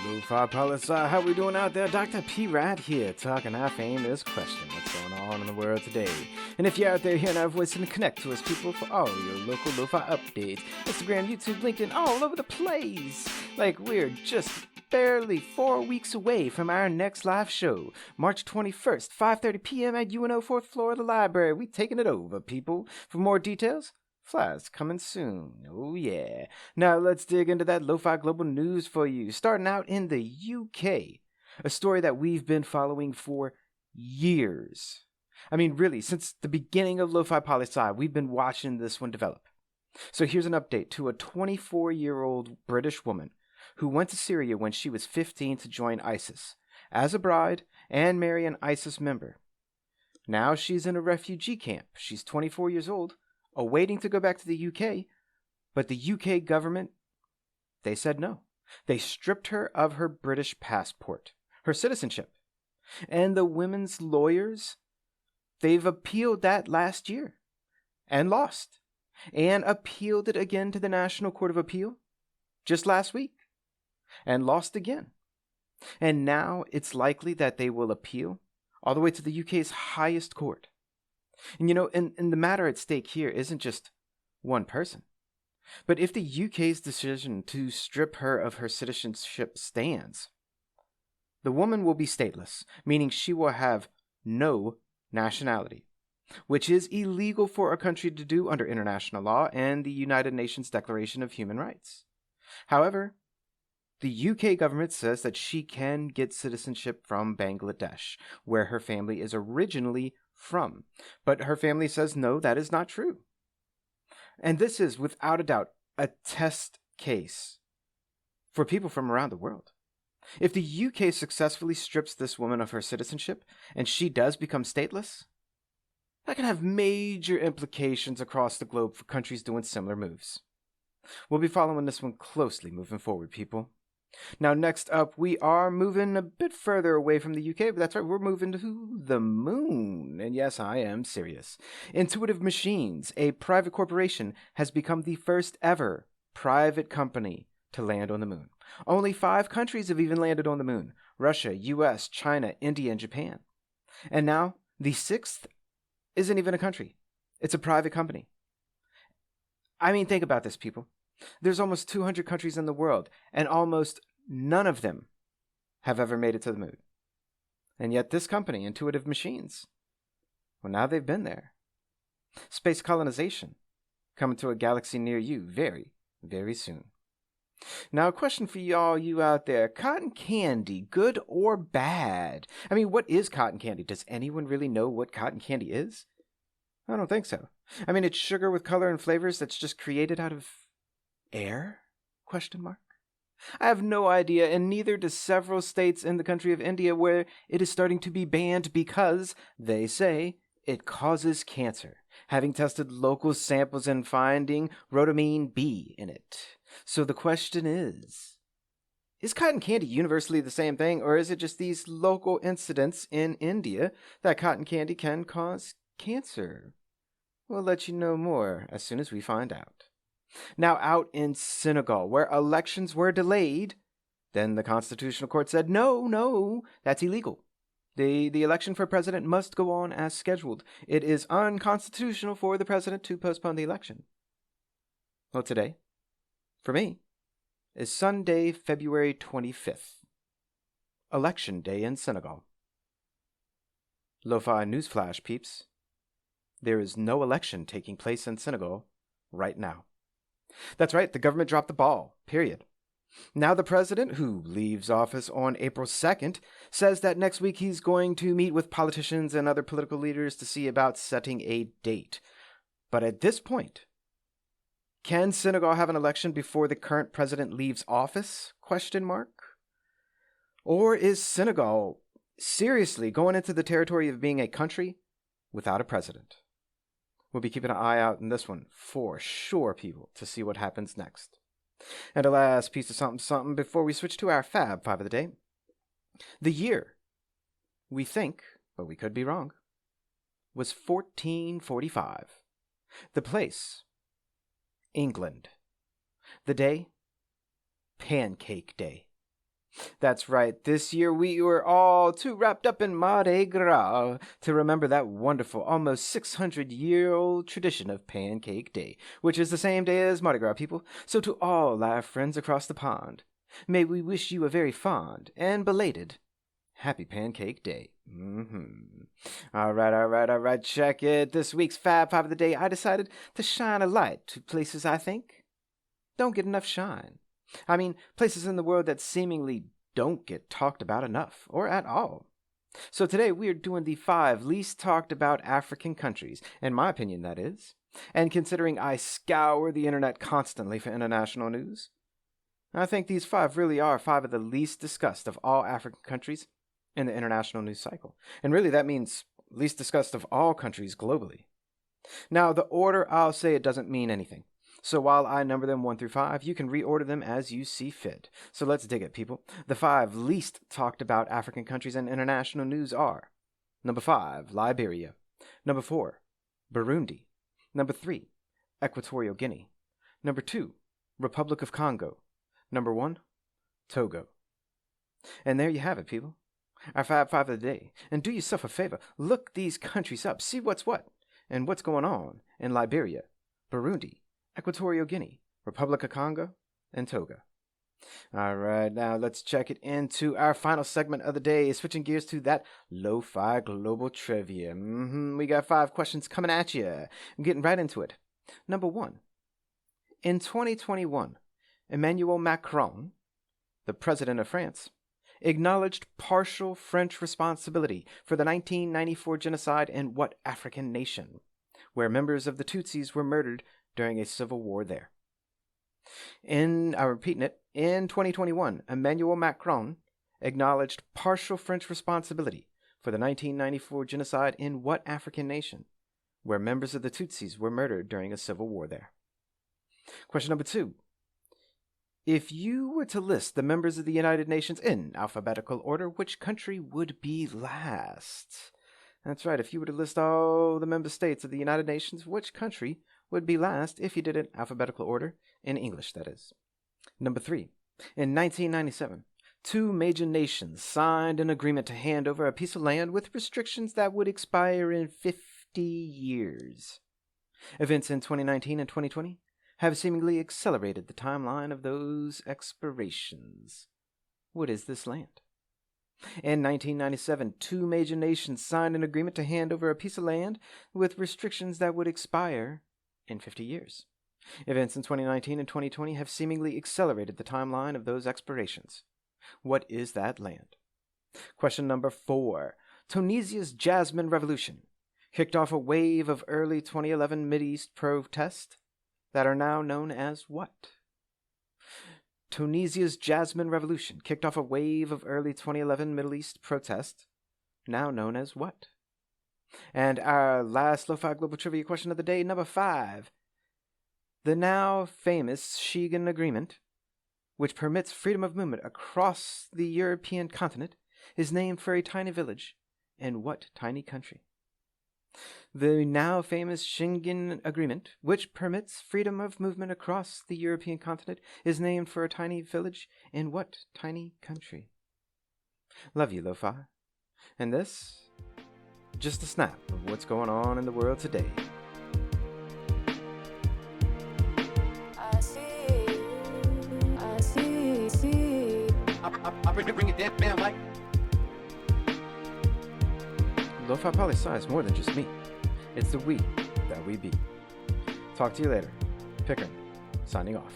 Lofi Poli Sci, how we doing out there? Dr. P. Rat here, talking our famous question. What's going on in the world today? And if you're out there hearing our voice, and connect to us, people, for all your local Lo-Fi updates. Instagram, YouTube, LinkedIn, all over the place. Like, we're just barely 4 weeks away from our next live show, March 21st, 5:30 p.m. at UNO 4th floor of the library. We taking it over, people. For more details, flyers coming soon. Oh yeah. Now let's dig into that lo-fi global news for you. Starting out in the UK, a story that we've been following for years. I mean, really, since the beginning of Lofi Poli Sci, we've been watching this one develop. So here's an update to a 24-year-old British woman who went to Syria when she was 15 to join ISIS as a bride and marry an ISIS member. Now she's in a refugee camp. She's 24 years old, awaiting to go back to the UK, but the UK government, they said no. They stripped her of her British passport, her citizenship. And the women's lawyers, they've appealed that last year and lost, and appealed it again to the National Court of Appeal just last week and lost again. And now it's likely that they will appeal all the way to the UK's highest court. And and the matter at stake here isn't just one person. But if the UK's decision to strip her of her citizenship stands, the woman will be stateless, meaning she will have no nationality, which is illegal for a country to do under international law and the United Nations Declaration of Human Rights. However, the UK government says that she can get citizenship from Bangladesh, where her family is originally from. But her family says no, that is not true. And this is, without a doubt, a test case for people from around the world. If the UK successfully strips this woman of her citizenship, and she does become stateless, that can have major implications across the globe for countries doing similar moves. We'll be following this one closely moving forward, people. Now, next up, we are moving a bit further away from the UK, but that's right, we're moving to the moon. And yes, I am serious. Intuitive Machines, a private corporation, has become the first ever private company to land on the moon. Only 5 countries have even landed on the moon: Russia, US, China, India, and Japan. And now, the 6th isn't even a country. It's a private company. I mean, think about this, people. There's almost 200 countries in the world, and almost none of them have ever made it to the moon. And yet this company, Intuitive Machines, well, now they've been there. Space colonization, coming to a galaxy near you very, very soon. Now, a question for y'all, you out there. Cotton candy, good or bad? I mean, what is cotton candy? Does anyone really know what cotton candy is? I don't think so. I mean, it's sugar with color and flavors that's just created out of air? Question mark. I have no idea, and neither do several states in the country of India, where it is starting to be banned because, they say, it causes cancer, having tested local samples and finding rhodamine B in it. So the question is cotton candy universally the same thing, or is it just these local incidents in India that cotton candy can cause cancer? We'll let you know more as soon as we find out. Now, out in Senegal, where elections were delayed, then the Constitutional Court said, no, that's illegal. The election for president must go on as scheduled. It is unconstitutional for the president to postpone the election. Well, today, for me, is Sunday, February 25th, Election Day in Senegal. Lo-Fi Newsflash, peeps. There is no election taking place in Senegal right now. That's right, the government dropped the ball, period. Now the president, who leaves office on April 2nd, says that next week he's going to meet with politicians and other political leaders to see about setting a date. But at this point, can Senegal have an election before the current president leaves office? Question mark. Or is Senegal seriously going into the territory of being a country without a president? We'll be keeping an eye out in this one for sure, people, to see what happens next. And a last piece of something before we switch to our fab-5 of the day. The year, we think, but we could be wrong, was 1445. The place, England. The day, Pancake Day. That's right, this year we were all too wrapped up in Mardi Gras to remember that wonderful, almost 600-year-old tradition of Pancake Day, which is the same day as Mardi Gras, people. So to all our friends across the pond, may we wish you a very fond and belated Happy Pancake Day. All right, check it. This week's Fab-5 of the day, I decided to shine a light to places I think don't get enough shine. I mean, places in the world that seemingly don't get talked about enough, or at all. So today we are doing the 5 least talked about African countries, in my opinion that is. And considering I scour the internet constantly for international news, I think these 5 really are 5 of the least discussed of all African countries in the international news cycle. And really that means least discussed of all countries globally. Now, the order, I'll say it doesn't mean anything. So while I number them 1 through 5, you can reorder them as you see fit. So let's dig it, people. The 5 least talked about African countries in international news are: number 5, Liberia; number 4, Burundi; number 3, Equatorial Guinea; number 2, Republic of Congo; number 1, Togo. And there you have it, people. Our Fab-5 of the day. And do yourself a favor, look these countries up, see what's what, and what's going on in Liberia, Burundi, Equatorial Guinea, Republic of Congo, and Togo. All right, now let's check it into our final segment of the day, switching gears to that Lo-Fi Global Trivia. We got 5 questions coming at you. I'm getting right into it. Number 1. In 2021, Emmanuel Macron, the president of France, acknowledged partial French responsibility for the 1994 genocide in what African nation, where members of the Tutsis were murdered during a civil war there? I'm repeating it, in 2021, Emmanuel Macron acknowledged partial French responsibility for the 1994 genocide in what African nation, where members of the Tutsis were murdered during a civil war there? Question number 2. If you were to list the members of the United Nations in alphabetical order, which country would be last? That's right, if you were to list all the member states of the United Nations, which country would be last if you did it in alphabetical order, in English, that is? Number 3. In 1997, 2 major nations signed an agreement to hand over a piece of land with restrictions that would expire in 50 years. Events in 2019 and 2020 have seemingly accelerated the timeline of those expirations. What is this land? In 1997, 2 major nations signed an agreement to hand over a piece of land with restrictions that would expire in 50 years. Events in 2019 and 2020 have seemingly accelerated the timeline of those expirations. What is that land? Question number 4. Tunisia's Jasmine Revolution kicked off a wave of early 2011 Mideast protests that are now known as what? Tunisia's Jasmine Revolution kicked off a wave of early 2011 Middle East protests, now known as what? And our last Lo-Fi Global Trivia question of the day, number 5. The now famous Schengen Agreement, which permits freedom of movement across the European continent, is named for a tiny village in what tiny country? The now famous Schengen Agreement, which permits freedom of movement across the European continent, is named for a tiny village in what tiny country? Love you, Lo-Fi. And this, just a snap of what's going on in the world today. I bring it down, like Lofi Poli Sci is more than just me. It's the we that we be. Talk to you later. Pickering, signing off.